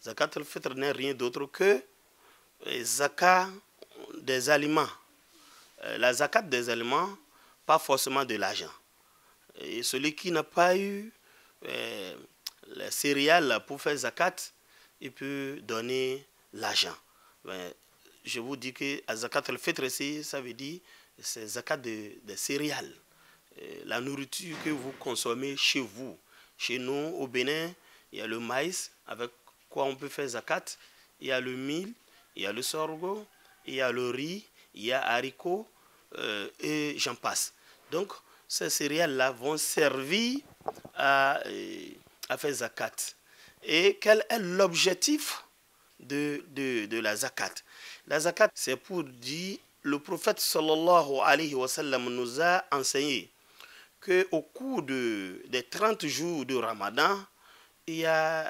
Zakat al-Fitr n'est rien d'autre que zakat des aliments. La zakat des aliments, pas forcément de l'argent. Et celui qui n'a pas eu les céréales pour faire zakat, il peut donner l'argent. Je vous dis que zakat al-Fitr ici, ça veut dire c'est zakat des céréales. La nourriture que vous consommez chez vous. Chez nous, au Bénin, il y a le maïs, avec quoi on peut faire zakat. Il y a le mil, il y a le sorgho, il y a le riz, il y a haricots, et j'en passe. Donc, ces céréales-là vont servir à faire zakat. Et quel est l'objectif de la zakat? La zakat, c'est pour dire, le prophète sallallahu alayhi wa sallam nous a enseigné qu'au cours des 30 jours de Ramadan, il y a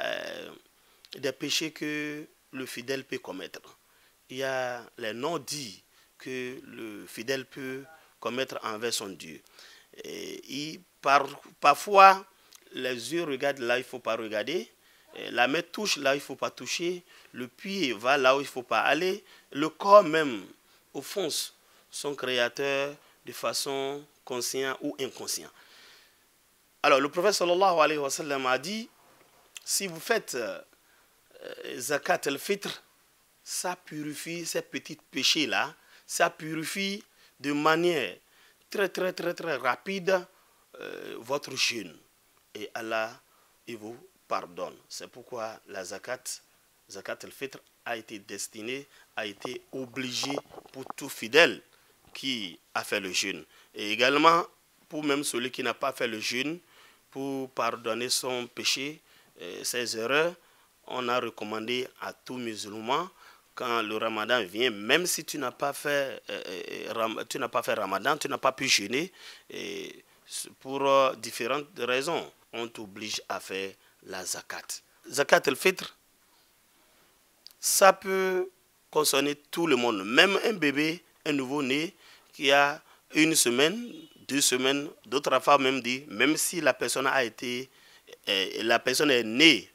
des péchés que le fidèle peut commettre. Il y a les non-dits que le fidèle peut commettre envers son Dieu. Et parfois, les yeux regardent là où il ne faut pas regarder, la main touche là où il ne faut pas toucher, le pied va là où il ne faut pas aller, le corps même offense son créateur de façon consciente ou inconsciente. Alors, le prophète sallallahu alayhi wa sallam a dit, si vous faites zakat al-fitr, ça purifie ces petits péchés-là, ça purifie de manière très rapide votre jeûne. Et Allah, il vous pardonne. C'est pourquoi la zakat al-fitr a été destinée, a été obligée pour tout fidèle qui a fait le jeûne. Et également, pour même celui qui n'a pas fait le jeûne, pour pardonner son péché, ses erreurs, on a recommandé à tout musulman, quand le ramadan vient, même si tu n'as pas fait ramadan, tu n'as pas pu jeûner, et pour différentes raisons, on t'oblige à faire la zakat. Zakat al-Fitr, ça peut concerner tout le monde, même un bébé, un nouveau-né qui a 1 semaine, 2 semaines, d'autres femmes même dit, même si la personne est née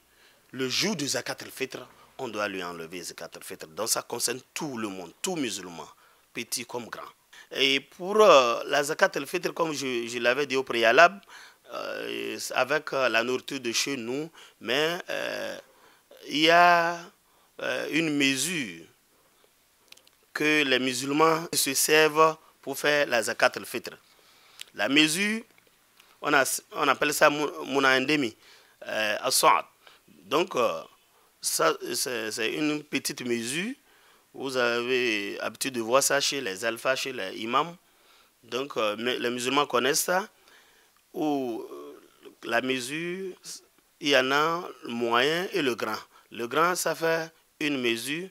le jour du zakat al-Fitr, on doit lui enlever zakat al-Fitr. Donc ça concerne tout le monde, tout musulman, petit comme grand. Et pour la zakat al-Fitr, comme je l'avais dit au préalable, avec la nourriture de chez nous, mais il y a une mesure que les musulmans se servent pour faire la zakat al-Fitr. La mesure, on appelle ça mouna endemi, as-Sa'ad. Donc, c'est une petite mesure. Vous avez l'habitude de voir ça chez les alphas, chez les imams. Donc, les musulmans connaissent ça. Où la mesure, il y en a le moyen et le grand. Le grand, ça fait une mesure.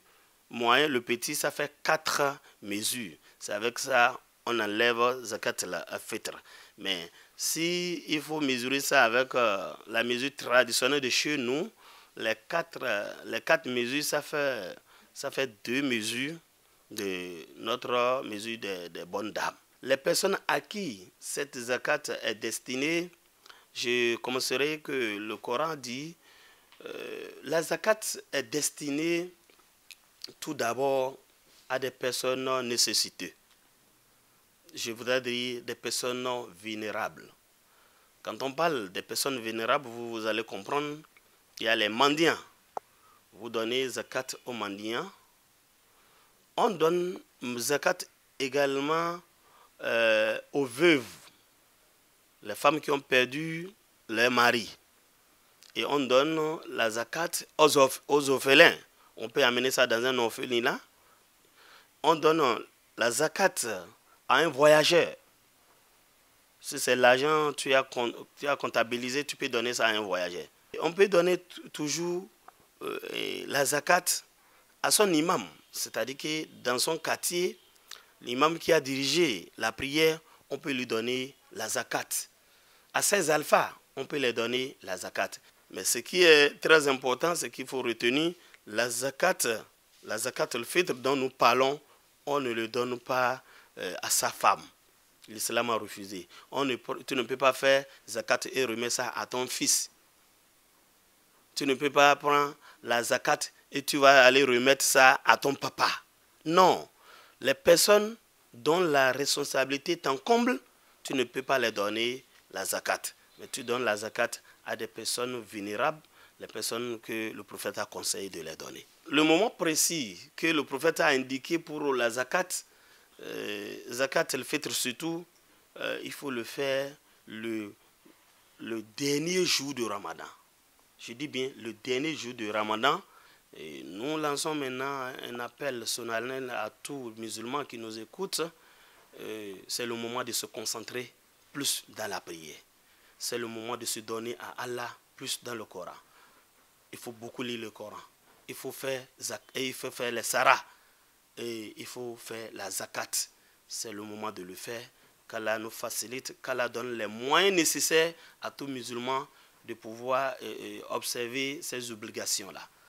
Moyen, le petit, ça fait 4 mesures. C'est avec ça on enlève zakat al-fitr. Mais si il faut mesurer ça avec la mesure traditionnelle de chez nous, les quatre mesures, ça fait 2 mesures de notre mesure des bonnes dames. Les personnes à qui cette zakat est destinée, je commencerai que le Coran dit, la zakat est destinée tout d'abord à des personnes nécessiteuses. Je voudrais dire des personnes vulnérables. Quand on parle des personnes vulnérables, vous allez comprendre, il y a les mendiants. Vous donnez zakat aux mendiants. On donne zakat également aux veuves, les femmes qui ont perdu leur mari. Et on donne la zakat aux orphelins. On peut amener ça dans un orphelinat. On donne la zakat à un voyageur. Si c'est l'argent que tu as comptabilisé, tu peux donner ça à un voyageur. On peut donner toujours la zakat à son imam. C'est-à-dire que dans son quartier, l'imam qui a dirigé la prière, on peut lui donner la zakat. À ses alphas, on peut leur donner la zakat. Mais ce qui est très important, c'est qu'il faut retenir la zakat al-Fitr dont nous parlons, on ne le donne pas à sa femme. L'islam a refusé. Tu ne peux pas faire zakat et remettre ça à ton fils. Tu ne peux pas prendre la zakat et tu vas aller remettre ça à ton papa. Non. Les personnes dont la responsabilité t'encombre, tu ne peux pas les donner la zakat. Mais tu donnes la zakat à des personnes vulnérables, les personnes que le prophète a conseillé de les donner. Le moment précis que le prophète a indiqué pour la zakat, zakat el-fitr surtout, il faut le faire le dernier jour de Ramadan. Je dis bien le dernier jour de Ramadan. Et nous lançons maintenant un appel solennel à tous les musulmans qui nous écoutent. C'est le moment de se concentrer plus dans la prière. C'est le moment de se donner à Allah plus dans le Coran. Il faut beaucoup lire le Coran. Il faut faire les sarah. Et il faut faire la zakat. C'est le moment de le faire. Qu'Allah nous facilite, qu'Allah donne les moyens nécessaires à tout musulman de pouvoir observer ces obligations-là.